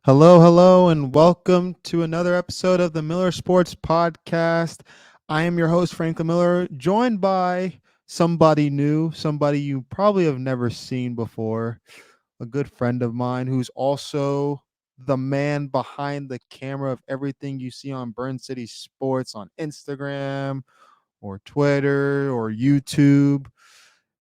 Hello, hello, and welcome to another episode of the Mill3r Sports Podcast. I am your host, Franklin Miller, joined by somebody new, somebody you probably have never seen before, a good friend of mine who's also the man behind the camera of everything you see on Burn City Sports on Instagram or Twitter or YouTube.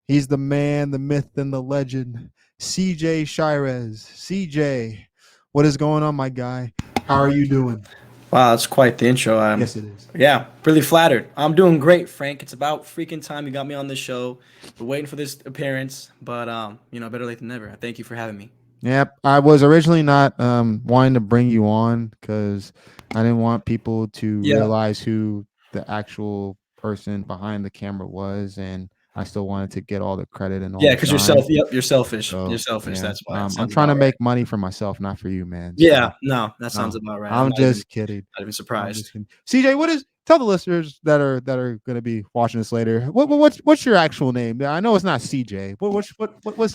He's the man, the myth, and the legend, CJ Chayrez. CJ, what is going on, my guy? How are you doing? Wow, that's quite the intro. Yes, it is. Yeah, really flattered. I'm doing great, Frank. It's about freaking time you got me on this show. We're waiting for this appearance, but better late than never. Thank you for having me. Yep. I was originally not wanting to bring you on because I didn't want people to Yeah, realize who the actual person behind the camera was, and I still wanted to get all the credit and all yeah, the because you're self. shine. Yep, you're selfish. You're So selfish. yeah, That's why. That I'm sounds trying about to right. make money for myself, not for you, man. Yeah, So no, that sounds no, about right. I'm I'm not even just kidding. not even I'm just surprised. kidding. CJ, what is tell the listeners that are going to be watching this later? What's your actual name? I know it's not CJ. What's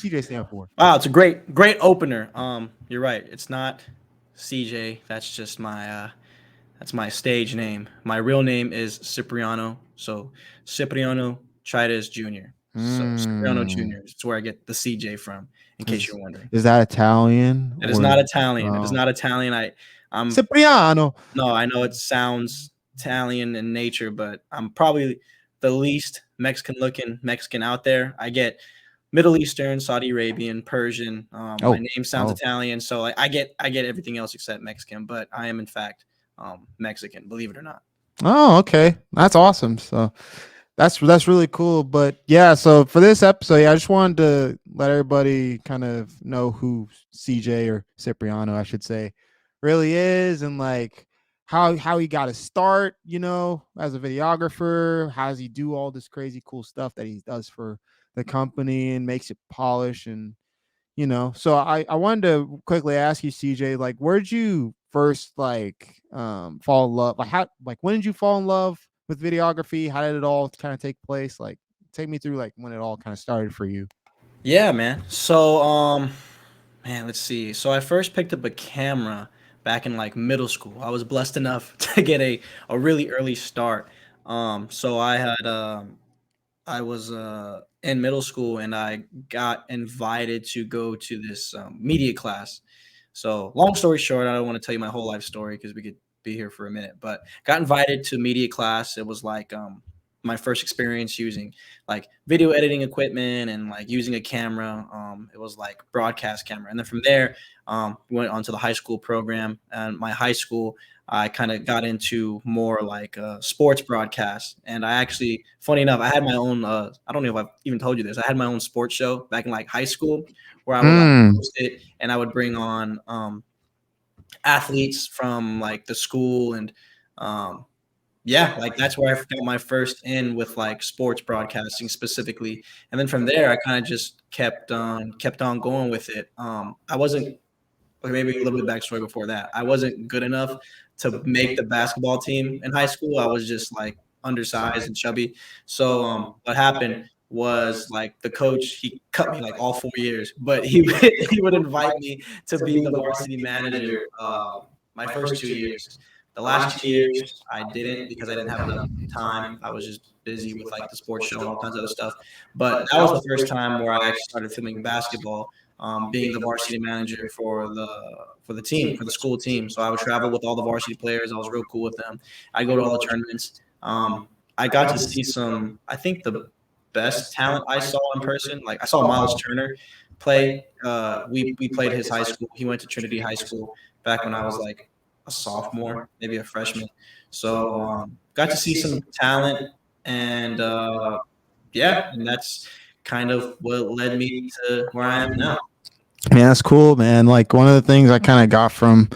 CJ stand for? Wow, it's a great opener. You're right. It's not CJ. That's my stage name. My real name is Cipriano. So Cipriano Chayrez Jr. So Cipriano Hmm. Jr. is where I get the CJ from, in case Is you're wondering. is that Italian It is or not Italian. It is oh not Italian. I'm Cipriano? no, I know it sounds Italian in nature, but I'm probably the least Mexican looking Mexican out there. I get Middle Eastern, Saudi Arabian, Persian. My Oh name sounds oh Italian, so like I get everything else except Mexican, but I am in fact Mexican, believe it or not. oh. Okay, that's awesome. So that's really cool. But yeah, so for this episode, yeah, I just wanted to let everybody kind of know who CJ or Cipriano, I should say, really is, and like how he got his start. As a videographer, how does he do all this crazy cool stuff that he does for the company and makes it polished and. So I wanted to quickly ask you, CJ, like, where'd you first like fall in love? Like, how, like, when did you fall in love with videography? How did it all kind of take place? Like, take me through like when it all kind of started for you. Yeah, man. So man, let's see. So I first picked up a camera back in like middle school. I was blessed enough to get a really early start. So I was in middle school and I got invited to go to this media class. So, long story short, I don't want to tell you my whole life story because we could be here for a minute, but got invited to media class. It was like my first experience using like video editing equipment and like using a camera. It was like broadcast camera. And then from there, we went on to the high school program. And my high school, I kind of got into more like sports broadcast. And I actually, funny enough, I had my own. I don't know if I've even told you this. I had my own sports show back in like high school, where I would like Mm. host it, and I would bring on athletes from like the school, and um, yeah, like that's where I got my first in with like sports broadcasting specifically. And then from there, I kind of just kept on going with it. I wasn't like maybe a little bit backstory before that. I wasn't good enough to make the basketball team in high school. I was just like undersized and chubby. So what happened was like the coach he cut me like all 4 years, but he would invite me to be the varsity manager my first 2 years. The last 2 years I didn't because I didn't have enough time. I was just busy with like the sports show and all kinds of other stuff. But that was the first time where I actually started filming basketball, being the varsity manager for the team, for the school team. So I would travel with all the varsity players. I was real cool with them. I go to all the tournaments. Um, I got to see some. I think the best talent I saw in person. Like I saw Miles Turner play. We played his high school. He went to Trinity High School back when I was like a sophomore, maybe a freshman. So got to see some talent, and yeah, and that's kind of what led me to where I am now. Man, that's cool, man. Like one of the things I kind of got from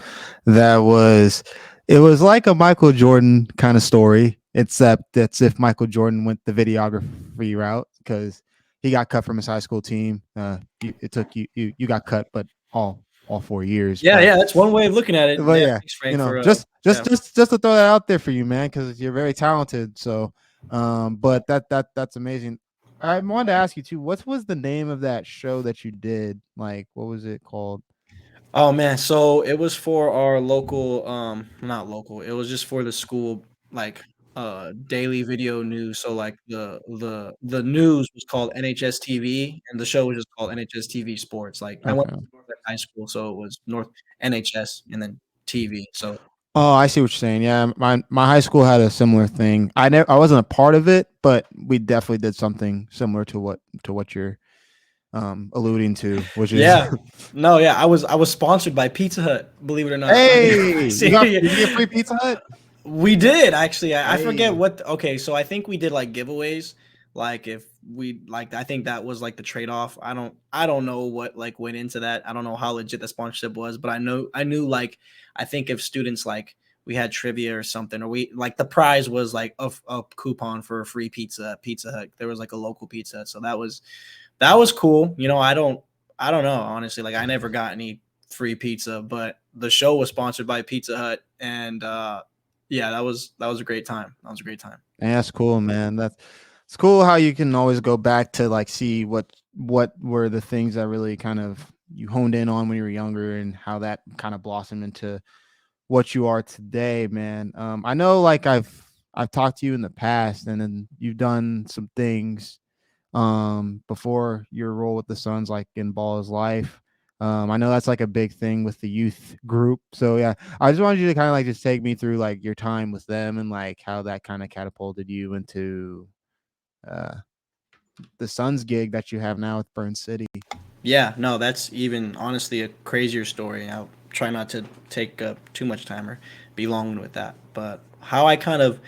that was it was like a Michael Jordan kind of story, except that's if Michael Jordan went the videography route because he got cut from his high school team. It took you got cut, but all 4 years. Yeah, But yeah, that's one way of looking at it. but Yeah, yeah, thanks, Frank, for just just yeah. just just to throw that out there for you, man, because you're very talented. So, but that's amazing. I wanted to ask you too. What was the name of that show that you did? Like, what was it called? Oh man, so it was for our local, not local. It was just for the school, like daily video news. So like the news was called NHS TV, and the show was just called NHS TV Sports. Like I went Okay. to North High School, so it was North NHS and then TV. So Oh, I see what you're saying. Yeah, my high school had a similar thing. I wasn't a part of it, but we definitely did something similar to what you're alluding to, which is yeah, no, yeah, I was sponsored by Pizza Hut. Believe it or not, I mean, hey, serious. did you get free Pizza Hut? We did actually. I forget Hey, what. Okay, so I think we did like giveaways. Like if we like, I think that was like the trade off. I don't know what like went into that. I don't know how legit the sponsorship was, but I knew like I think if students like we had trivia or something, or we like the prize was like a coupon for a free pizza at Pizza Hut. There was like a local Pizza Hut, so that was cool. I don't know honestly. Like I never got any free pizza, but the show was sponsored by Pizza Hut, and yeah, that was a great time. That was a great time. man, that's cool, man. That's it's cool how you can always go back to like see what were the things that really kind of you honed in on when you were younger and how that kind of blossomed into what you are today, man. I know like I've talked to you in the past and then you've done some things before your role with the Suns, like in Ball is Life. I know that's like a big thing with the youth group. So yeah, I just wanted you to kind of like just take me through like your time with them and like how that kind of catapulted you into uh the Suns gig that you have now with Burn City. Yeah, no, that's even honestly a crazier story. I'll try not to take up too much time or be long with that. But how I kind of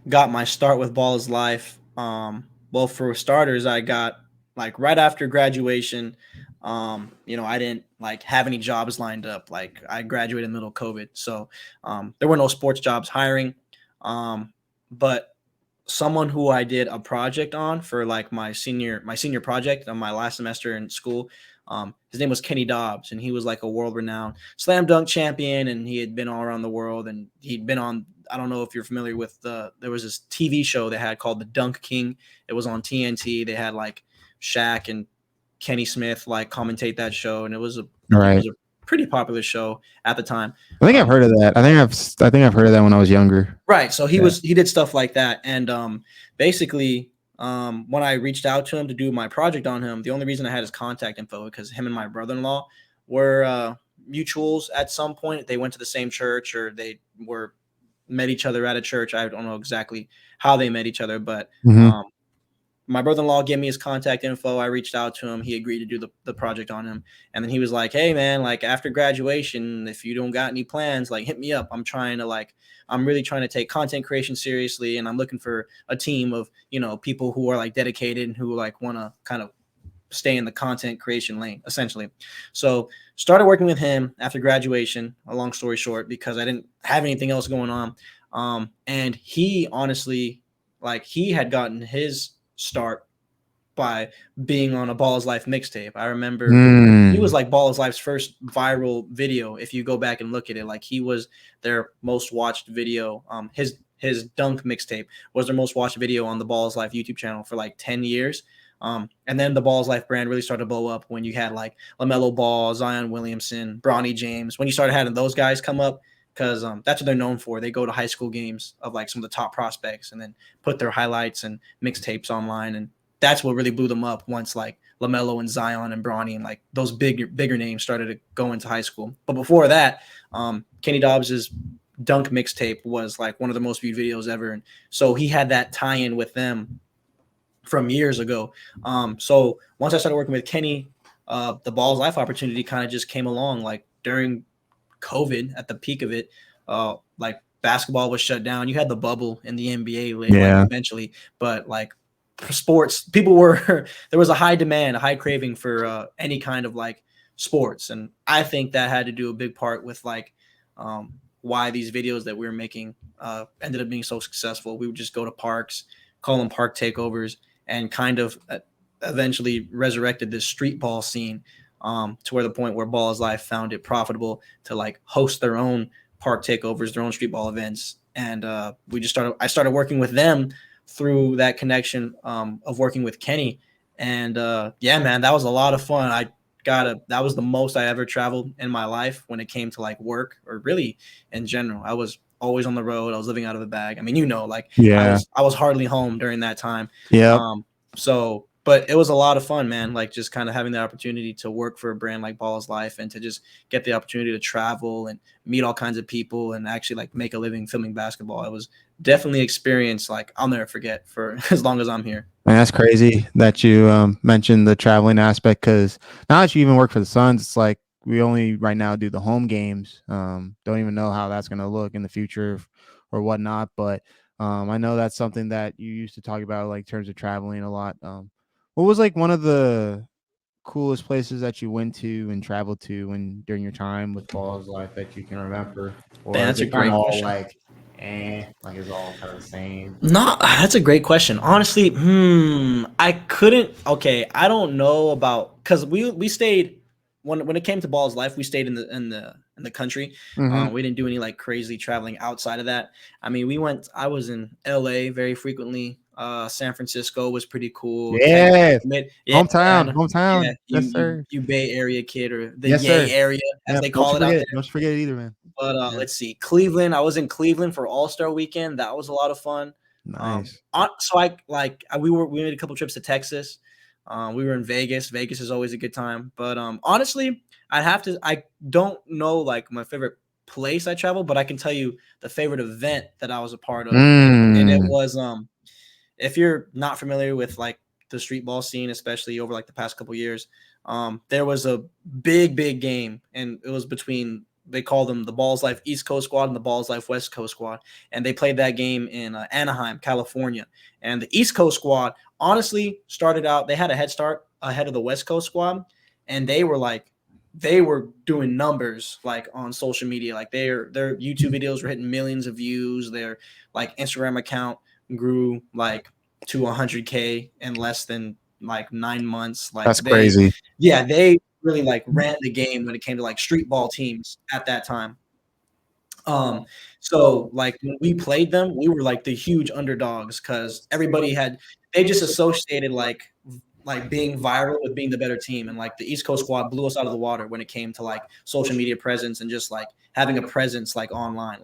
got my start with Ball is Life, well, for starters, I got like right after graduation. I didn't like have any jobs lined up. Like I graduated in the middle of COVID, so there were no sports jobs hiring. But someone who I did a project on for like my senior project on my last semester in school. His name was Kenny Dobbs, and he was like a world renowned slam dunk champion, and he had been all around the world, and he'd been on. I don't know if you're familiar with there was this TV show they had called The Dunk King. It was on TNT. They had like Shaq and Kenny Smith like commentate that show, and it was a All it right. was a pretty popular show at the time. I think I've Um, heard of that. I think I've heard of that when I was younger. Right. So he Yeah. was he did stuff like that, and basically, when I reached out to him to do my project on him, the only reason I had his contact info because him and my brother-in-law were mutuals at some point. They went to the same church, or they were met each other at a church. I don't know exactly how they met each other, but Hmm. um, my brother-in-law gave me his contact info. I reached out to him. He agreed to do the project on him. And then he was like, hey man, like after graduation, if you don't got any plans, like hit me up. I'm really trying to take content creation seriously. And I'm looking for a team of, people who are like dedicated and who like want to kind of stay in the content creation lane, essentially. So started working with him after graduation, a long story short, because I didn't have anything else going on. And he honestly, like he had gotten his start by being on a Ball is Life mixtape. I remember he was Mm. like Ball is Life's first viral video. If you go back and look at it, like he was their most watched video. His dunk mixtape was their most watched video on the Ball is Life YouTube channel for like 10 years. And then the Ball is Life brand really started to blow up when you had like LaMelo Ball, Zion Williamson, Bronny James. When you started having those guys come up, because that's what they're known for. They go to high school games of like some of the top prospects and then put their highlights and mixtapes online, and that's what really blew them up once like LaMelo and Zion and Bronny and like those bigger names started to go into high school. But before that, Kenny Dobbs's dunk mixtape was like one of the most viewed videos ever, and so he had that tie-in with them from years ago. So once I started working with Kenny, the Balls Life opportunity kind of just came along like during COVID at the peak of it. Like basketball was shut down. You had the bubble in the NBA like Yeah. eventually, but like sports, people were there was a high demand, a high craving for any kind of like sports, and I think that had to do a big part with like why these videos that we were making ended up being so successful. We would just go to parks, call them park takeovers, and kind of eventually resurrected this street ball scene to where the point where Ball is Life found it profitable to like host their own park takeovers, their own street ball events, and I started working with them through that connection of working with Kenny, and yeah, man, that was a lot of fun. I that was the most I ever traveled in my life when it came to like work or really in general. I was always on the road. I was living out of a bag. I mean, like Yeah. I was hardly home during that time. Yep. So, but it was a lot of fun, man. Like just kind of having the opportunity to work for a brand like BallisLife and to just get the opportunity to travel and meet all kinds of people and actually like make a living filming basketball. It was definitely an experience like I'll never forget for as long as I'm here. And that's crazy that you mentioned the traveling aspect, because now that you even work for the Suns, it's like we only right now do the home games. Don't even know how that's going to look in the future or whatnot. But I know that's something that you used to talk about, like in terms of traveling a lot. What was like one of the coolest places that you went to and traveled to when during your time with Ball's Life that you can remember? Or Man, is that's a it kind great of all question. like it's all kind of the same? No, that's a great question. Honestly, I couldn't. Okay, I don't know about because we stayed when it came to Ball's Life, we stayed in the country. Mm-hmm. We didn't do any like crazy traveling outside of that. I mean, we went. I was in L.A. very frequently. San Francisco was pretty cool. Yes. Yeah, Hometown, man, yeah. hometown. You Yes, you sir. you Bay Area kid or the Yes, Yay sir. area as Yeah, they don't call you it out forget there. it. Don't you forget it either, man. But Yeah, let's see, Cleveland. I was in Cleveland for All Star Weekend. That was a lot of fun. nice. So we made a couple trips to Texas. We were in Vegas. Vegas is always a good time. But honestly, I don't know like my favorite place I traveled, but I can tell you the favorite event that I was a part of, and it Mm. was if you're not familiar with like the street ball scene, especially over like the past couple years, there was a big game, and it was between they call them the Balls Life East Coast Squad and the Balls Life West Coast Squad, and they played that game in Anaheim, California. And the East Coast Squad honestly started out; they had a head start ahead of the West Coast Squad, and they were doing numbers like on social media, like their YouTube videos were hitting millions of views. Their like Instagram account grew like to 100K in less than like 9 months. Like That's crazy. they really like ran the game when it came to like street ball teams at that time. Um, so like when we played them, we were like the huge underdogs because they just associated like being viral with being the better team, and like the East Coast squad blew us out of the water when it came to like social media presence and just like having a presence like online.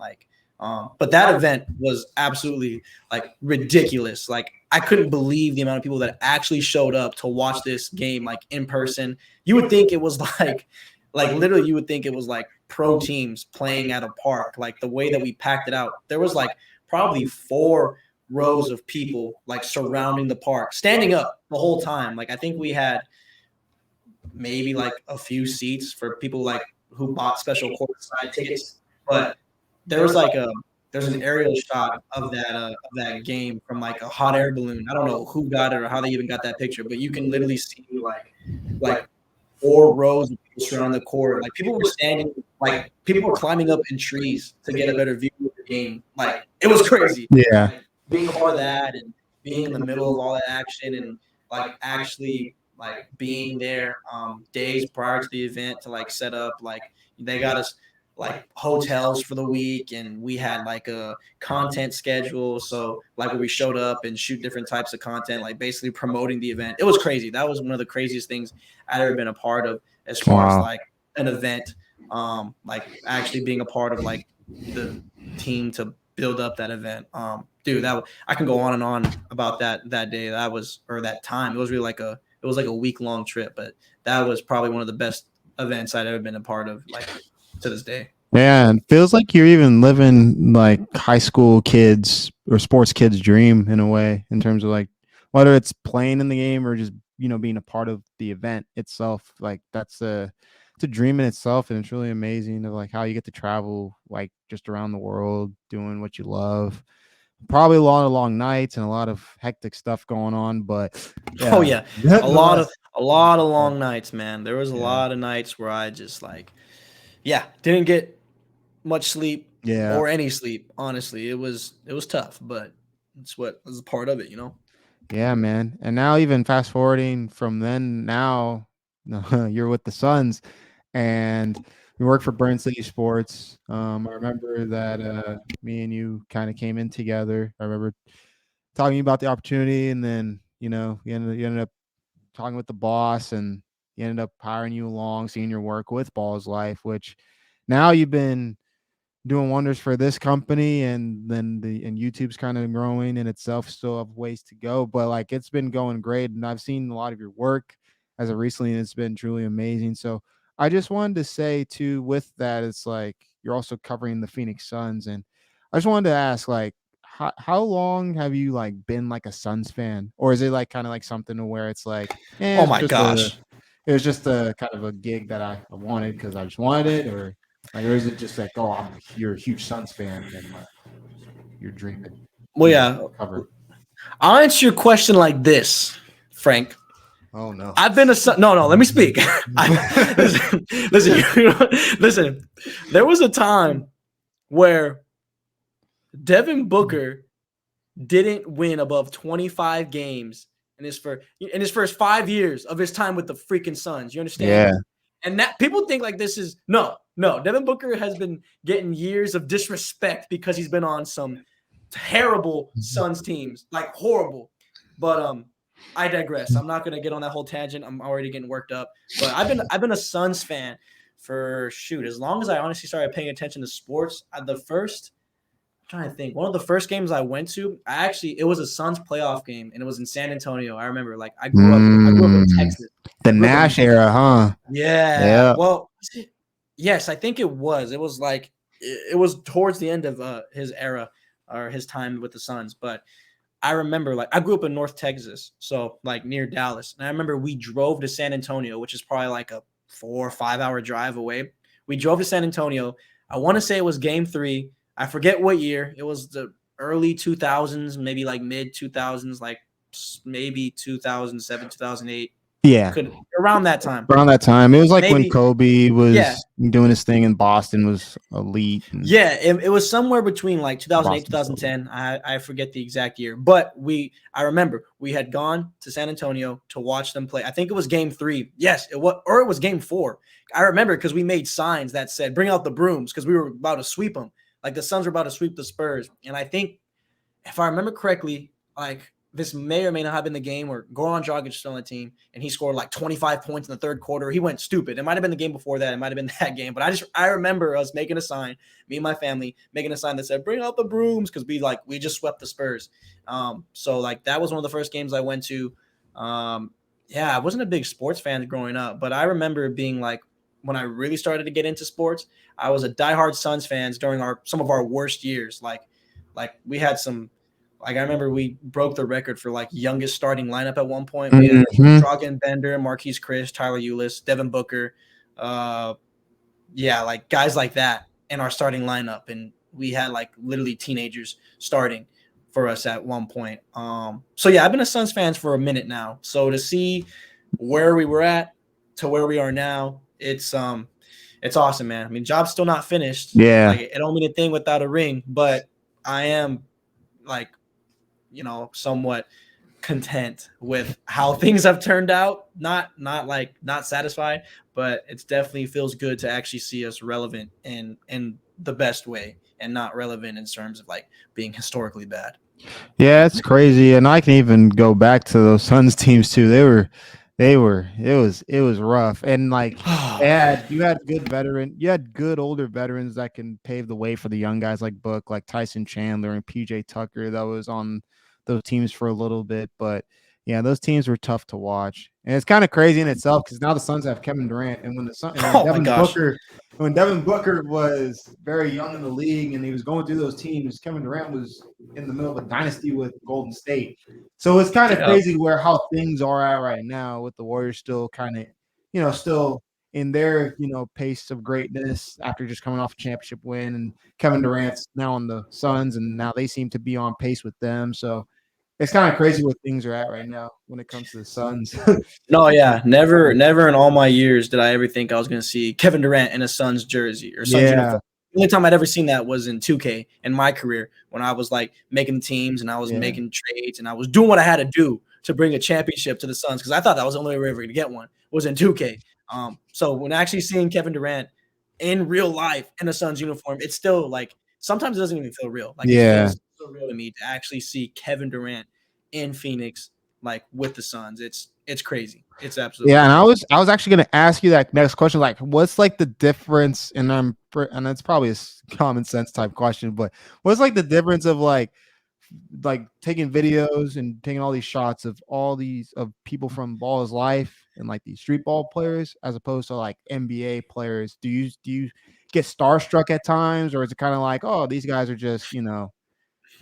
But that event was absolutely like ridiculous. Like I couldn't believe the amount of people that actually showed up to watch this game like in person. You would think it was like literally you would think it was like pro teams playing at a park. Like the way that we packed it out, there was like probably 4 rows of people like surrounding the park, standing up the whole time. Like I think we had maybe like a few seats for people like who bought special courtside tickets, but there was like there's an aerial shot of that game from like a hot air balloon. I don't know who got it or how they even got that picture, but you can literally see like 4 rows of people surrounding the court. Like people were standing, like people were climbing up in trees to get a better view of the game. Like it was crazy. Yeah. Like being a part of that and being in the middle of all that action and like actually like being there days prior to the event to like set up. Like they got us like hotels for the week, and we had like a content schedule, so like where we showed up and shoot different types of content, like basically promoting the event. It was crazy. That was one of the craziest things I'd ever been a part of as far as Wow. like an event, like actually being a part of like the team to build up that event. Dude, I can go on and on about that day. That was or that time. It was really like it was like a week-long trip, but that was probably one of the best events I'd ever been a part of, like to this day. Yeah, it feels like you're even living like high school kids or sports kids' dream in a way, in terms of like whether it's playing in the game or just being a part of the event itself. Like that's it's a dream in itself, and it's really amazing of like how you get to travel like just around the world doing what you love. Probably a lot of long nights and a lot of hectic stuff going on, but Oh yeah, yeah, nonetheless, a lot of long nights, man. There was a yeah, lot of nights where I just like, yeah, didn't get much sleep yeah. or any sleep. Honestly, it was tough, but it's what was a part of it. Yeah, man. And now even fast forwarding from then now, you're with the Suns and you work for Burn City Sports. I remember that me and you kind of came in together. I remember talking about the opportunity, and then you ended up talking with the boss, and he ended up hiring you along, seeing your work with BallisLife, which now you've been doing wonders for this company, and then YouTube's kind of growing in itself, still have ways to go, but like it's been going great, and I've seen a lot of your work as of recently, and it's been truly amazing. So I just wanted to say too, with that, it's like you're also covering the Phoenix Suns, and I just wanted to ask, like, how long have you like been like a Suns fan, or is it like kind of like something to where it's like, Oh it's my just a gosh. it was just a kind of a gig that I wanted because I just wanted it, or like, or is it just like, oh, you're a huge Suns fan and like you're dreaming Well, being yeah. covered? I'll answer your question like this, Frank. Oh no. I've been a Sun. No. Let me speak. Listen. There was a time where Devin Booker didn't win above 25 games in his first 5 years of his time with the freaking Suns. You understand? Yeah. And that people think like this is no. Devin Booker has been getting years of disrespect because he's been on some terrible Suns teams, like horrible. But I digress. I'm not gonna get on that whole tangent. I'm already getting worked up. But I've been a Suns fan for as long as I honestly started paying attention to sports. I'm trying to think. One of the first games I went to, it was a Suns playoff game, and it was in San Antonio. I remember, like, I grew up in Texas. The Nash era, huh? Yeah. Yeah. Well, yes, I think it was. It was like it was towards the end of his era or his time with the Suns. But I remember, like, I grew up in North Texas, so like near Dallas, and I remember we drove to San Antonio, which is probably like a 4 or 5 hour drive away. We drove to San Antonio. I want to say it was Game 3. I forget what year. It was the early 2000s, maybe like mid 2000s, like maybe 2007, 2008. Yeah. Around that time. Around that time. It was like when Maybe. Kobe was Yeah. doing his thing in Boston, was elite. Yeah, it was somewhere between like 2008, Boston 2010. I forget the exact year. But I remember we had gone to San Antonio to watch them play. I think it was Game 3. Yes, it was Game 4. I remember because we made signs that said, bring out the brooms, because we were about to sweep them. Like the Suns were about to sweep the Spurs. And I think, if I remember correctly, like this may or may not have been the game where Goran Dragic was still on the team and he scored like 25 points in the third quarter. He went stupid. It might have been the game before that. It might have been that game. But I remember us making a sign, me and my family making a sign that said, bring out the brooms, because we just swept the Spurs. So like that was one of the first games I went to. Yeah, I wasn't a big sports fan growing up, but I remember being like, when I really started to get into sports, I was a diehard Suns fans during some of our worst years. Like we had some, like I remember we broke the record for like youngest starting lineup at one point. We had Dragan Bender, Marquise Chris, Tyler Ulis, Devin Booker, like guys like that in our starting lineup, and we had like literally teenagers starting for us at one point. So yeah, I've been a Suns fan for a minute now. So to see where we were at to where we are now, it's awesome, man. I mean, job's still not finished. Yeah. Like it don't mean a thing without a ring, but I am like, somewhat content with how things have turned out. Not satisfied, but it's definitely feels good to actually see us relevant in the best way, and not relevant in terms of like being historically bad. Yeah, it's crazy. And I can even go back to those Suns teams too. It was rough. And like you had good older veterans that can pave the way for the young guys like Book, like Tyson Chandler and PJ Tucker that was on those teams for a little bit. But yeah, those teams were tough to watch. And it's kind of crazy in itself because now the Suns have Kevin Durant, and when Devin Booker was very young in the league and he was going through those teams, Kevin Durant was in the middle of a dynasty with Golden State. So it's kind of crazy how things are at right now, with the Warriors still kind of, still in their, pace of greatness after just coming off a championship win, and Kevin Durant's now on the Suns, and now they seem to be on pace with them. So it's kind of crazy where things are at right now when it comes to the Suns. No, yeah, never in all my years did I ever think I was going to see Kevin Durant in a Suns jersey or Suns uniform. The only time I'd ever seen that was in 2K in my career, when I was like making teams and I was making trades and I was doing what I had to do to bring a championship to the Suns, because I thought that was the only way we were ever going to get one, was in 2K. So when actually seeing Kevin Durant in real life in a Suns uniform, it's still like, sometimes it doesn't even feel real. Like it feels so real to me to actually see Kevin Durant in Phoenix like with the Suns. It's crazy. It's absolutely Yeah, and crazy. I was actually going to ask you that next question. Like, what's like the difference? And it's probably a common sense type question, but what's like the difference of like taking videos and taking all these shots of all these of people from BallisLife and like these street ball players as opposed to like NBA players? Do you get starstruck at times, or is it kind of like, oh, these guys are just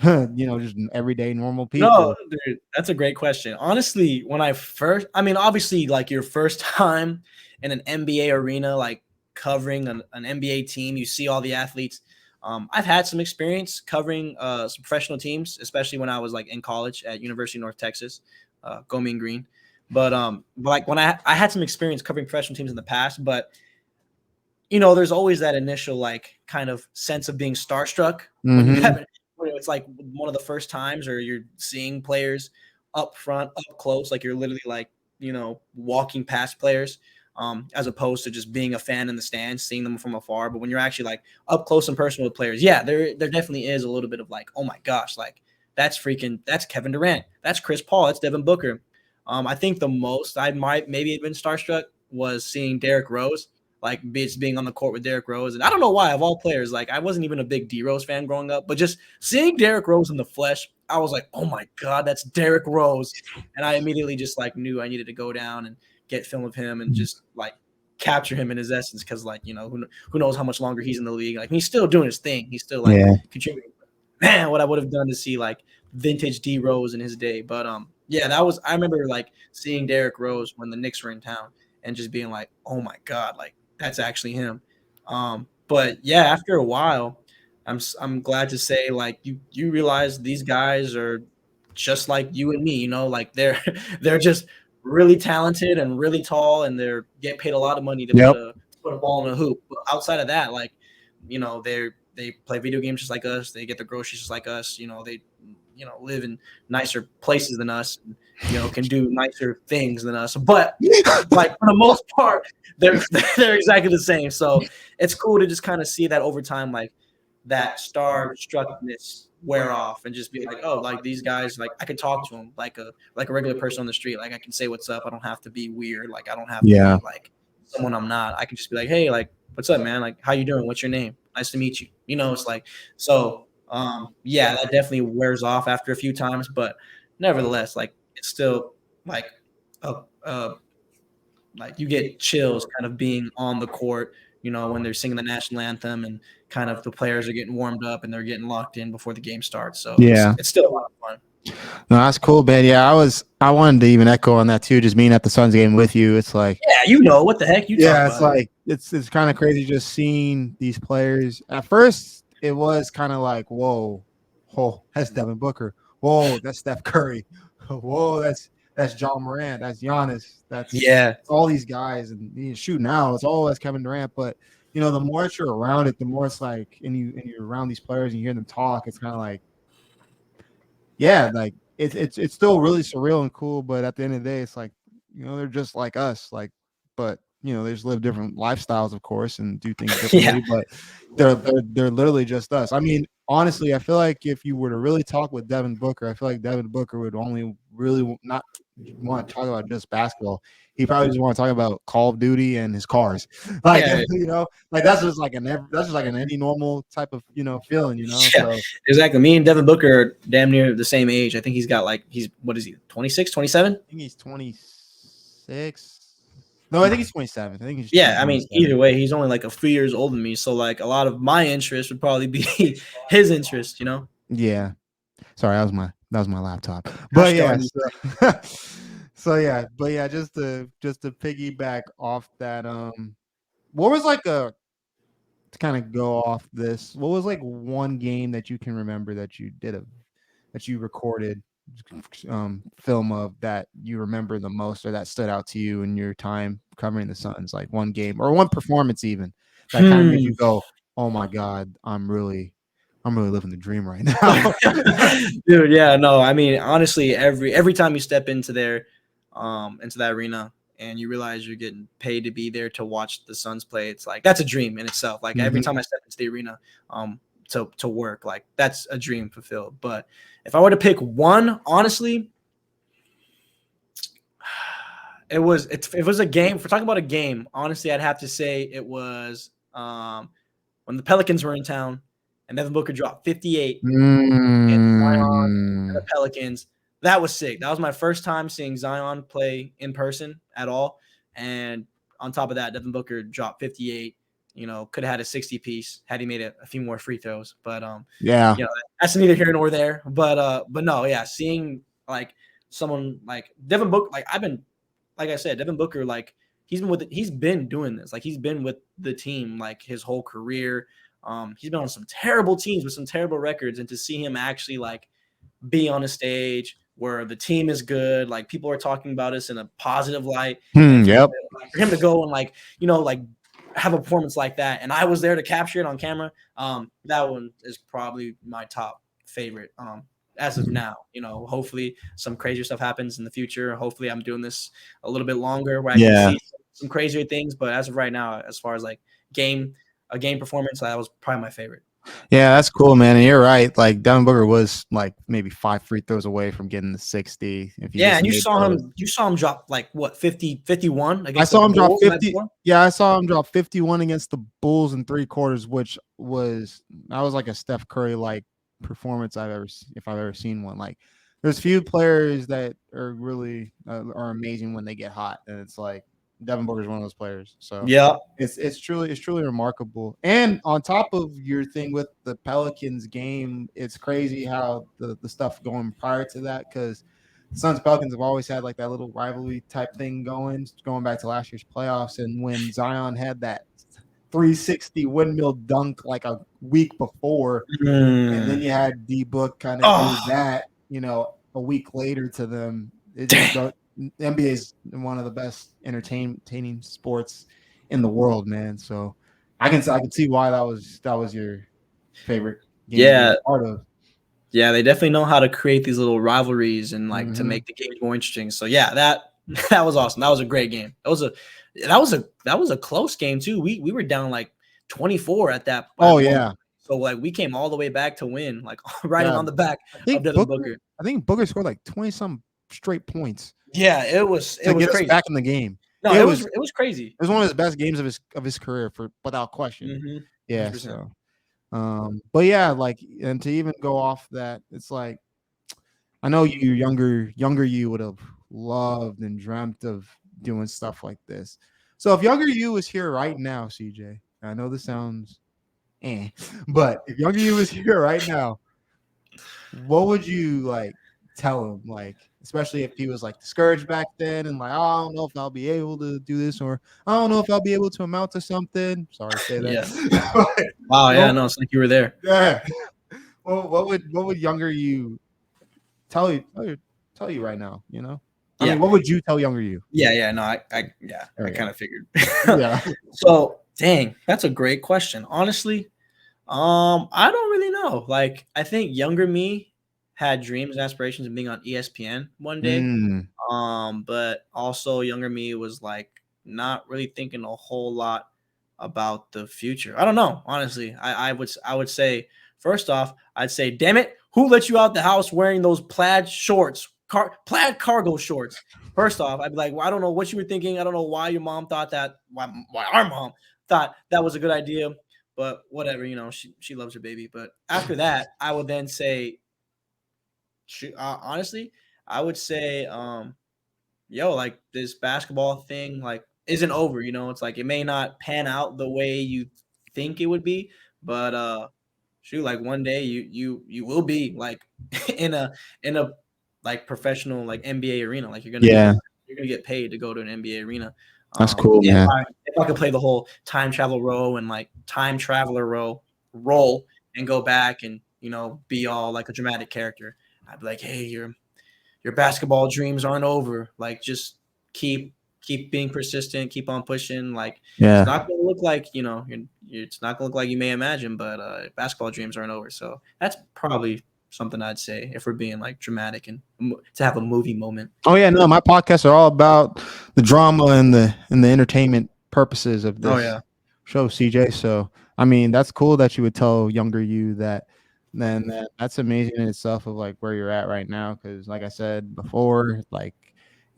just everyday normal No, people? dude, that's a great question. Honestly, when I mean, obviously, like your first time in an NBA arena, like covering an NBA team, you see all the athletes. I've had some experience covering some professional teams, especially when I was like in college at University of North Texas, go Mean Green. But like when I had some experience covering professional teams in the past, but there's always that initial like kind of sense of being starstruck when you Mm-hmm. haven't. It's like one of the first times, or you're seeing players up front, up close, like you're literally like walking past players, as opposed to just being a fan in the stands, seeing them from afar. But when you're actually like up close and personal with players, yeah, there definitely is a little bit of like, oh my gosh, like that's Kevin Durant, that's Chris Paul, that's Devin Booker. I think the most I might maybe have been starstruck was seeing Derrick Rose, like being on the court with Derrick Rose. And I don't know why, of all players, like I wasn't even a big D Rose fan growing up, but just seeing Derrick Rose in the flesh, I was like, oh my God, that's Derrick Rose. And I immediately just like knew I needed to go down and get film of him and just like capture him in his essence. Cause like, who knows how much longer he's in the league. Like he's still doing his thing. He's still like Yeah. contributing. Man, what I would have done to see like vintage D Rose in his day. But yeah, I remember like seeing Derrick Rose when the Knicks were in town and just being like, oh my God, like that's actually him. But yeah, after a while, I'm glad to say like you realize these guys are just like you and me, like they're they're just really talented and really tall, and they're get paid a lot of money to Yep. put a ball in a hoop. But outside of that, like they play video games just like us. They get their groceries just like us. They live in nicer places than us. And, can do nicer things than us. But like for the most part, they're they're exactly the same. So it's cool to just kind of see that over time, like that star struckness wear off, and just be like, oh, like these guys, like I can talk to them like a regular person on the street. Like I can say what's up. I don't have to be weird. Like I don't have to Yeah. be like someone I'm not. I can just be like, hey, like what's up, man? Like how you doing? What's your name? Nice to meet you. It's like so. Yeah, that definitely wears off after a few times, but nevertheless, like it's still like a like you get chills kind of being on the court, when they're singing the national anthem and kind of the players are getting warmed up and they're getting locked in before the game starts. So Yeah. it's still a lot of fun. No, that's cool, man. Yeah, I wanted to even echo on that too. Just being at the Suns game with you, it's like, Yeah, what the heck you talk yeah, it's about it. like it's kind of crazy just seeing these players. At first, it was kind of like, whoa, that's Devin Booker. Whoa, that's Steph Curry. Whoa, that's John Morant. That's Giannis. That's Yeah. all these guys. And shoot, now it's all that's Kevin Durant. But the more that you're around it, the more it's like, and you're around these players and you hear them talk, it's kind of like, yeah, like it's still really surreal and cool, but at the end of the day, it's like, they're just like us, like, but they just live different lifestyles, of course, and do things Yeah. differently, but they're literally just us. I mean, honestly, I feel like if you were to really talk with Devin Booker, I feel like Devin Booker would only really not want to talk about just basketball. He probably just want to talk about Call of Duty and his cars. Like, Yeah. like that's just like any normal type of, feeling, Yeah, so exactly. Me and Devin Booker are damn near the same age. I think he's got like what is he, 26, 27? I think he's 26. No, I think he's 27. I think he's Yeah, I mean, 27. either way, he's only like a few years older than me. So like a lot of my interest would probably be his interest. Yeah. Sorry, that was my laptop. Gosh But yeah, darn you. but yeah, just to piggyback off that, what was like to kind of go off this, what was like one game that you can remember that you recorded film of that you remember the most, or that stood out to you in your time covering the Suns, like one game or one performance even that kind of made you go, oh my God, I'm really living the dream right now. Dude, yeah, no, I mean, honestly, every time you step into into that arena and you realize you're getting paid to be there to watch the Suns play, it's like that's a dream in itself. Like every Mhm. time I step into the arena, to work, like that's a dream fulfilled. But if I were to pick one, honestly, it was it was a game. If we're talking about a game, honestly, I'd have to say it was when the Pelicans were in town and Devin Booker dropped 58 against Zion and the Mm, Pelicans. That was sick. That was my first time seeing Zion play in person at all. And on top of that, Devin Booker dropped 58. Could have had a 60 piece had he made a few more free throws. But yeah. that's neither here nor there. But no, yeah, seeing like someone like Devin Booker, like I said, Devin Booker, like he's been doing this. Like he's been with the team like his whole career. He's been on some terrible teams with some terrible records, and to see him actually like be on a stage where the team is good, like people are talking about us in a positive light, and Yep. for him to go and like have a performance like that, and I was there to capture it on camera. That one is probably my top favorite. As of now, hopefully some crazier stuff happens in the future. Hopefully I'm doing this a little bit longer where I can Yeah. see some crazier things. But as of right now, as far as like a game performance, that was probably my favorite. Yeah, that's cool, man. And you're right. Like Devin Booker was like maybe 5 free throws away from getting the 60. If he Yeah, just and made those. you saw him drop like what 50, 51 I against the saw him drop Bulls the night 50. before? Yeah, I saw him drop 51 against the Bulls in 3 quarters, which that was like a Steph Curry like performance if I've ever seen one. Like, there's few players that are really are amazing when they get hot, and it's like Devin Booker's one of those players. So Yeah. it's truly remarkable. And on top of your thing with the Pelicans game, it's crazy how the stuff going prior to that, because the Suns Pelicans have always had like that little rivalry type thing going back to last year's playoffs. And when Zion had that 360 windmill dunk like a week before, and then you had D Book kind of do Oh, that, a week later to them. It just dang. go, NBA is one of the best entertaining sports in the world, man. So I can see why that was your favorite game to be Yeah. a part of. Yeah, they definitely know how to create these little rivalries and like to Mm-hmm. make the games more interesting. So yeah, that was awesome. That was a great game. That was a close game too. We were down like 24 at Oh one. yeah, So like we came all the way back to win, like riding yeah. on the back I of think Devin Booker. Booker. I think Booker scored like 20 some straight points Yeah, it to was get us crazy. back in the game. No, It was it was crazy. it was one of his best games of his career for without question. Mm-hmm. Yeah. 100%. So, but yeah, like, and to even go off that, it's like I know younger you would have loved and dreamt of doing stuff like this. So if younger you was here right now, CJ, I know this sounds but if younger you was here right now, what would you like tell him? Like, especially if he was like discouraged back then and like, oh, I don't know if I'll be able to do this, or I don't know if I'll be able to amount to something. Sorry to say Yeah. that. Wow. Yeah. Well, No, it's like you were there. yeah. Well, what would younger you tell you right now? I Yeah. mean, what would you tell younger you? Yeah. Yeah. No, There I we kind go. of figured. Yeah. So, dang, that's a great question. Honestly, I don't really know. Like, I think younger me had dreams and aspirations of being on ESPN one day. Mm, But also younger me was like not really thinking a whole lot about the future. I don't know, honestly. I would say first off, I'd say, damn it, who let you out the house wearing those plaid shorts, plaid cargo shorts? First off, I'd be like, well, I don't know what you were thinking. I don't know why your mom thought that. Why our mom thought that was a good idea. But whatever, she loves her baby. But after that, I would then say, honestly, I would say, yo, like this basketball thing, like isn't over. It's like it may not pan out the way you think it would be, but shoot, like one day you will be like in a like professional like NBA arena. Like yeah, you're gonna get paid to go to an NBA arena. that's cool, If man. I could play the whole time travel row and like time traveler role and go back and be all like a dramatic character, I'd be like, hey, your basketball dreams aren't over. Like just keep being persistent, keep on pushing. Like it's Yeah. not gonna look like it's not gonna look like you may imagine, but basketball dreams aren't over. So that's probably something I'd say if we're being like dramatic and to have a movie moment. Oh yeah, no, my podcasts are all about the drama and the entertainment purposes of Oh this yeah, show, CJ. So I mean, that's cool that you would tell younger you that. That's amazing in itself of like where you're at right now. Because like I said before, like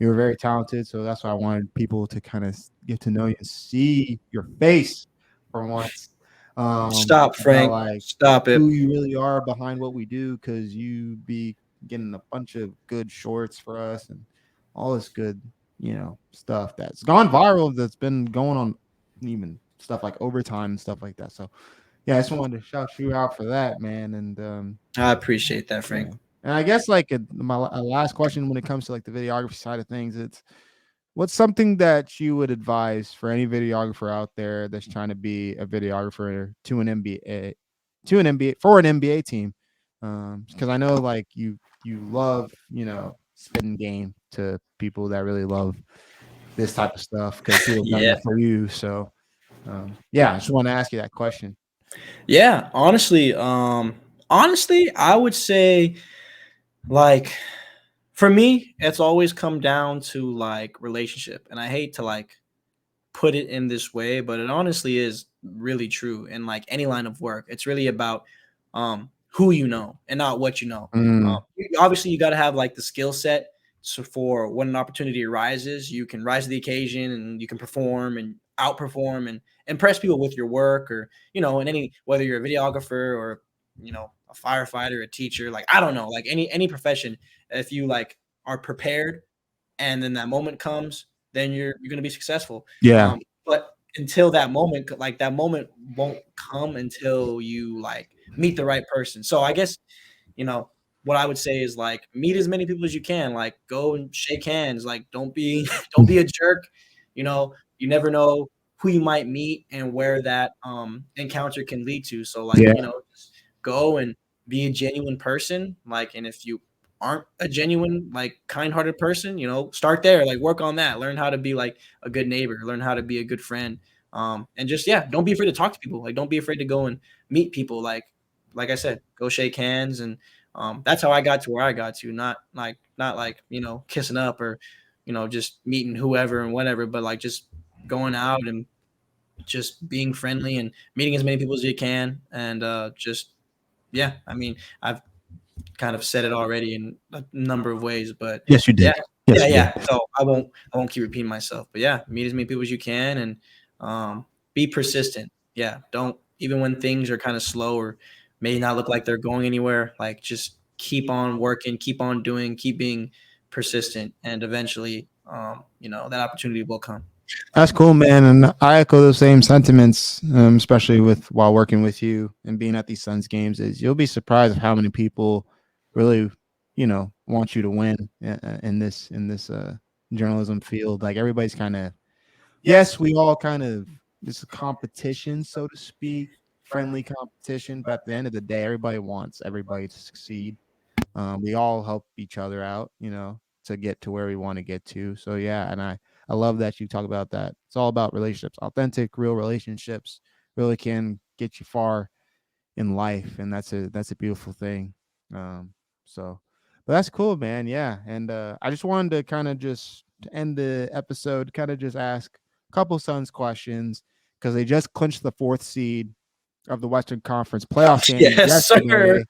you were very talented. So that's why I wanted people to kind of get to know you and see your face for once. Stop, About Frank. like Stop it. who you really are behind what we do, because you be getting a bunch of good shorts for us and all this good, stuff that's gone viral, that's been going on, even stuff like overtime and stuff like that. So yeah, I just wanted to shout you out for that, man. And I appreciate that, yeah. Frank. And I guess like a last question when it comes to like the videography side of things, it's what's something that you would advise for any videographer out there that's trying to be a videographer to an NBA, for an NBA team? Because I know like you love, spitting game to people that really love this type of stuff because people have done Yeah. that for you. So yeah, I just want to ask you that question. Yeah. Honestly, I would say like for me, it's always come down to like relationship. And I hate to like put it in this way, but it honestly is really true in like any line of work. It's really about who you know and not what you know. Mm, Obviously, you got to have like the skill set. So for when an opportunity arises, you can rise to the occasion and you can perform and outperform and impress people with your work, or in any, whether you're a videographer or a firefighter, a teacher, like I don't know, like any profession. If you like are prepared and then that moment comes, then you're going to be successful. yeah. But until that moment, like that moment won't come until you like meet the right person. So I guess, you know, what I would say is like meet as many people as you can. Like go and shake hands. Like don't be don't be a jerk. You never know who you might meet and where that encounter can lead to. So like, Yeah. just go and be a genuine person. Like, and if you aren't a genuine, like kind-hearted person, start there, like work on that, learn how to be like a good neighbor, learn how to be a good friend. And just, yeah, don't be afraid to talk to people. Like, don't be afraid to go and meet people. Like I said, go shake hands. And that's how I got to where I got to, not like, kissing up or, just meeting whoever and whatever, but like just going out and just being friendly and meeting as many people as you can. And just, yeah, I mean, I've kind of said it already in a number of ways, but Yes, you yeah, did. Yes, yeah, you did. yeah. So I won't keep repeating myself, but yeah, meet as many people as you can and be persistent. Yeah, don't, even when things are kind of slow or may not look like they're going anywhere, like just keep on working, keep on doing, keep being persistent, and eventually, that opportunity will come. That's cool, man. And I echo those same sentiments, especially with while working with you and being at these Suns games. Is you'll be surprised of how many people really, want you to win in this journalism field. Like everybody's kind of, yes, we all kind of, this competition, so to speak, friendly competition. But at the end of the day, everybody wants everybody to succeed. We all help each other out, to get to where we want to get to. So yeah, and I love that you talk about that. It's all about relationships, authentic, real relationships really can get you far in life, and that's a beautiful thing. So, but that's cool, man. Yeah, and I just wanted to kind of just to end the episode, kind of just ask a couple Suns questions because they just clinched the fourth seed of the Western Conference playoff standings Yes, sir. yesterday.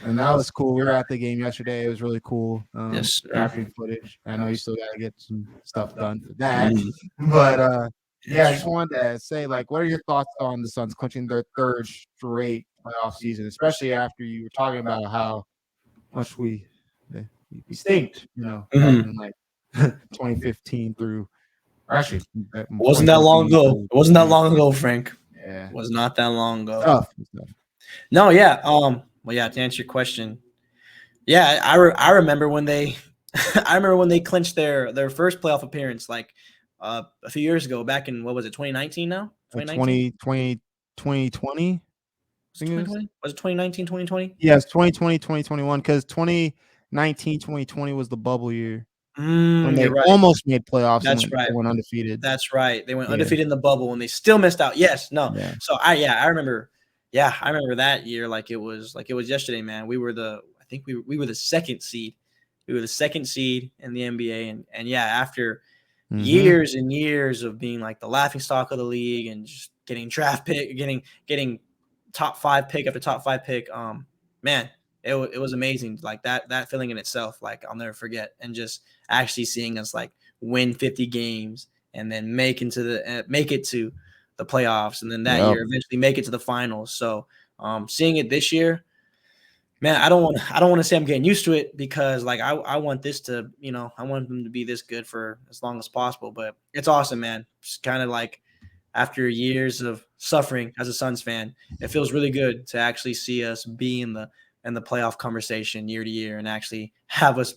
And that was cool. We were at the game yesterday. It was really cool. Yes, sir. Capturing footage. I know you still got to get some stuff done for that, Mm. but yeah, I just wanted to say, like, what are your thoughts on the Suns clinching their third straight playoff season, especially after you were talking about how much we stinked, back Mhm. in like 2015 through, or actually back in Wasn't that long 2014 ago. through It wasn't that 20. long ago, Frank. Yeah, Was not that long it's ago. tough. It's tough. No, yeah. Well, yeah. To answer your question, yeah, I remember when they, I remember when they clinched their first playoff appearance, like a few years ago, back in, what was it, 2019? Now, 2019. 2020, I Was it think it was. 2020? Was it 2019? 2020? Yes, 2020, 2021, because 2019, 2020 was the bubble year when they You're right. almost made playoffs and That's right. went undefeated. That's right. They went Yeah, undefeated in the bubble and they still missed out. Yes, no. yeah. So I remember. Yeah, I remember that year like it was yesterday, man. I think we were the second seed. We were the second seed in the NBA, and yeah, after Mhm. years and years of being like the laughing stock of the league and just getting draft pick, getting top 5 pick after top 5 pick, man, it was amazing. Like that feeling in itself, like I'll never forget. And just actually seeing us like win 50 games, and then make it to the playoffs, and then that Yep. year eventually make it to the finals. So seeing it this year, man, I don't want to say I'm getting used to it, because like I want this to, I want them to be this good for as long as possible. But it's awesome, man. It's kind of like after years of suffering as a Suns fan, it feels really good to actually see us be in the playoff conversation year to year, and actually have us,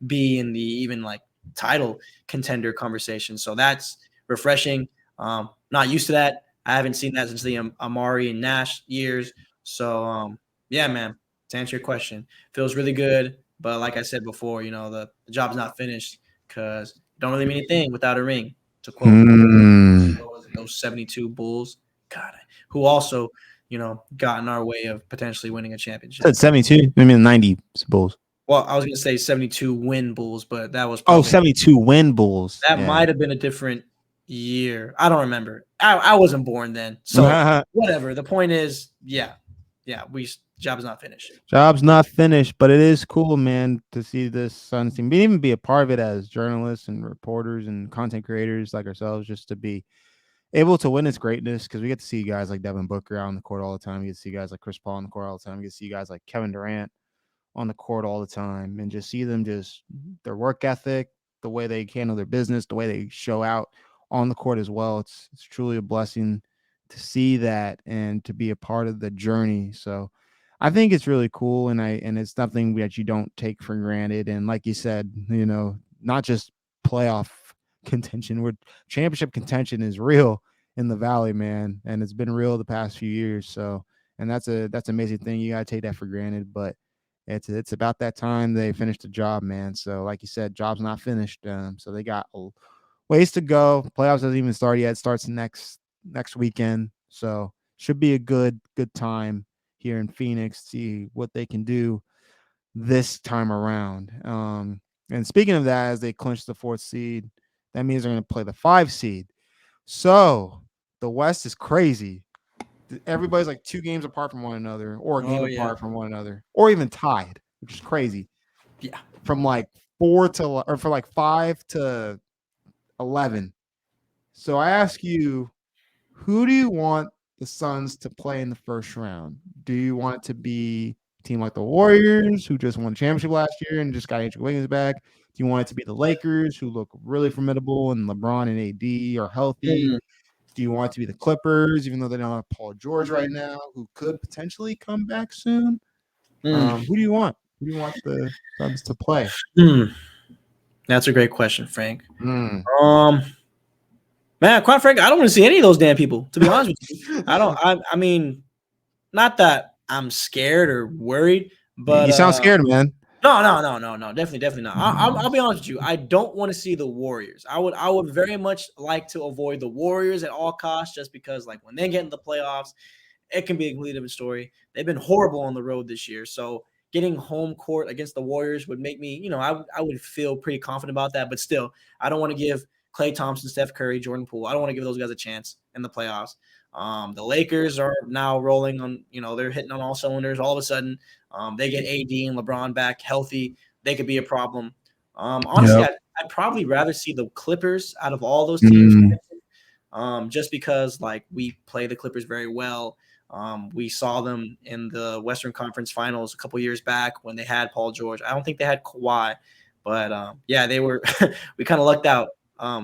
be in the even like title contender conversation. So that's refreshing. Not used to that. I haven't seen that since the Amari and Nash years. So yeah, man. To answer your question, feels really good. But like I said before, the job's not finished, because it don't really mean anything without a ring. To quote those 72 Bulls, God, who also, got in our way of potentially winning a championship. Said 72. I mean 90 Bulls. Well, I was going to say 72 win Bulls, but that was probably 72 win Bulls. That might have been a different year. I don't remember. I wasn't born then. So whatever. The point is, yeah, job's not finished. Job's not finished, but it is cool, man, to see this Suns team. We even be a part of it as journalists and reporters and content creators like ourselves, just to be able to witness greatness, because we get to see guys like Devin Booker out on the court all the time. We get to see guys like Chris Paul on the court all the time. We get to see guys like Kevin Durant on the court all the time, and just see them, just their work ethic, the way they handle their business, the way they show out on the court as well. It's truly a blessing to see that and to be a part of the journey. So I think it's really cool, and it's something that you don't take for granted. And like you said, not just playoff contention, where championship contention is real in the Valley, man, and it's been real the past few years. So, and that's an amazing thing. You gotta take that for granted, but it's about that time they finished the job, man. So, like you said, job's not finished. So they got ways to go. Playoffs hasn't even started yet. It starts next weekend, so should be a good time here in Phoenix. See what they can do this time around. And speaking of that, as they clinch the 4th seed, that means they're going to play the 5 seed. So the West is crazy. Everybody's like 2 games apart from one another, or a game apart from one another, or even tied, which is crazy. Yeah, from like 5 to 11. So I ask you, who do you want the Suns to play in the first round? Do you want it to be a team like the Warriors, who just won a championship last year and just got Andrew Wiggins back? Do you want it to be the Lakers, who look really formidable and LeBron and AD are healthy? Do you want it to be the Clippers, even though they don't have Paul George right now, who could potentially come back soon? Who do you want? Who do you want the Suns to play? That's a great question, Frank. Man, quite frankly, I don't want to see any of those damn people, to be honest with you. I mean, not that I'm scared or worried, but you sound scared, man. No, definitely not. I'll be honest with you. I don't want to see the Warriors. I would very much like to avoid the Warriors at all costs, just because like when they get into the playoffs, it can be a completely different story. They've been horrible on the road this year, so getting home court against the Warriors would make me, I would feel pretty confident about that. But still, I don't want to give Klay Thompson, Steph Curry, Jordan Poole, I don't want to give those guys a chance in the playoffs. The Lakers are now rolling on, they're hitting on all cylinders. All of a sudden, they get AD and LeBron back healthy. They could be a problem. Honestly, I'd probably rather see the Clippers out of all those teams. Just because like we play the Clippers very well. We saw them in the Western Conference Finals a couple years back when they had Paul George. I don't think they had Kawhi, but yeah, they were. We kind of lucked out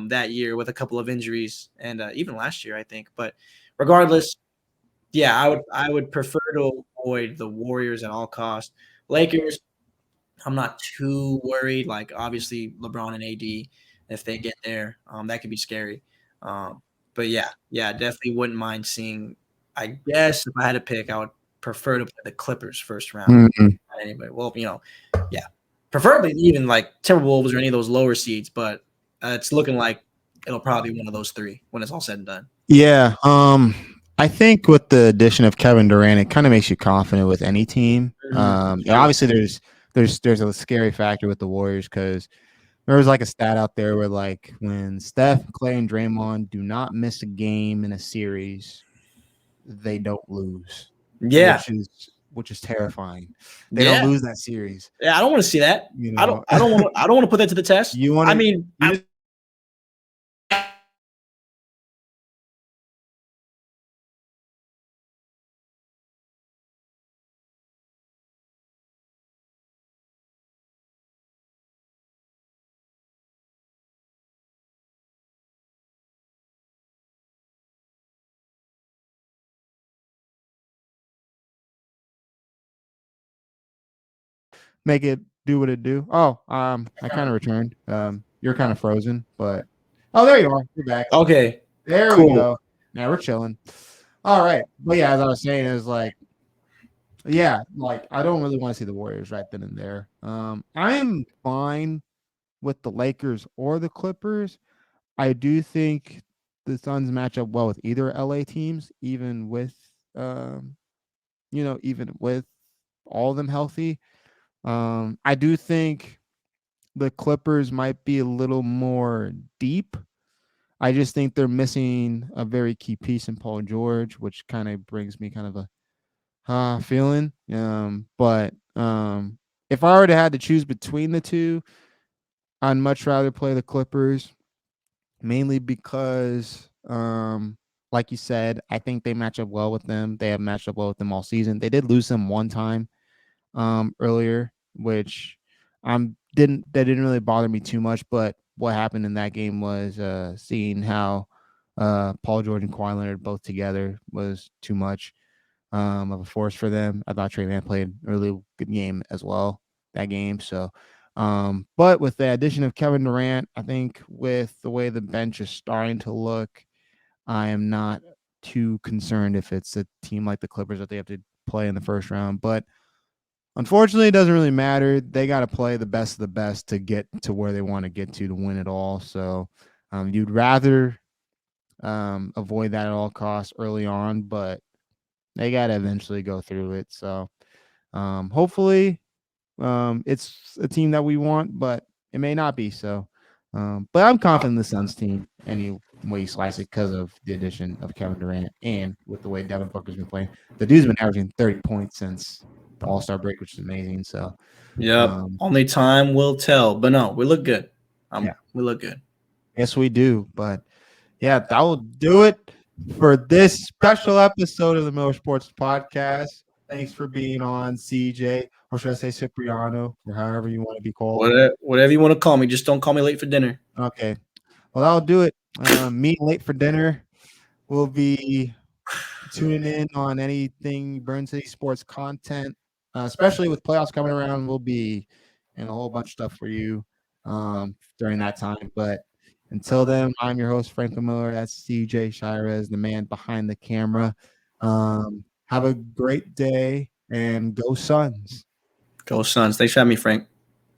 that year with a couple of injuries, and even last year, I think. But regardless, yeah, I would prefer to avoid the Warriors at all costs. Lakers, I'm not too worried. Like obviously LeBron and AD, if they get there, that could be scary. But yeah, definitely wouldn't mind seeing. I guess if I had to pick, I would prefer to play the Clippers first round. Anyway, well, yeah, preferably even like Timberwolves or any of those lower seeds. But it's looking like it'll probably be one of those 3 when it's all said and done. Yeah. I think with the addition of Kevin Durant, it kind of makes you confident with any team. Obviously, there's a scary factor with the Warriors, because there was like a stat out there where like when Steph, Clay, and Draymond do not miss a game in a series, they don't lose. Yeah, which is which is terrifying. They don't Yeah. lose that series. Yeah, I don't want to see that. You I don't. know, I don't want to. I don't want to put that to the test. you want I to. mean, You just make it do what it do. Oh, I kind of returned. You're kind of frozen, but oh, there you are. You're back. okay. There we Cool. go. Now we're chilling. All right, but yeah, as I was saying, is like, yeah, like I don't really want to see the Warriors right then and there. I'm fine with the Lakers or the Clippers. I do think the Suns match up well with either LA teams, even with even with all of them healthy. I do think the Clippers might be a little more deep. I just think they're missing a very key piece in Paul George, which kind of brings me kind of a feeling. But if I were to had to choose between the two, I'd much rather play the Clippers, mainly because, like you said, I think they match up well with them. They have matched up well with them all season. They did lose them one time earlier, which didn't really bother me too much. But what happened in that game was seeing how Paul George and Kawhi Leonard both together was too much of a force for them. I thought Trey Man played a really good game as well that game. So, but with the addition of Kevin Durant, I think with the way the bench is starting to look, I am not too concerned if it's a team like the Clippers that they have to play in the first round. But unfortunately, it doesn't really matter. They got to play the best of the best to get to where they want to get to win it all. So, you'd rather avoid that at all costs early on, but they got to eventually go through it. So, hopefully, it's a team that we want, but it may not be. So, but I'm confident in the Suns team any way you slice it because of the addition of Kevin Durant and with the way Devin Booker's been playing. The dude's been averaging 30 points since the All Star break, which is amazing. So, Yep. um, Only time will tell. But no, we look good. yeah, We look good. yes, we do. But yeah, that will do it for this special episode of the Mill3r Sports Podcast. Thanks for being on, CJ, or should I say Cipriano, or however you want to be called. Whatever you want to call me, just don't call me late for dinner. Okay. Well, that'll do it. Me late for dinner. We'll be tuning in on anything Burn City sports content, especially with playoffs coming around. We'll be in a whole bunch of stuff for you during that time. But until then, I'm your host, Frank Miller. That's CJ Chayrez, the man behind the camera. Have a great day and go Suns. Go Suns. Thanks for having me, Frank.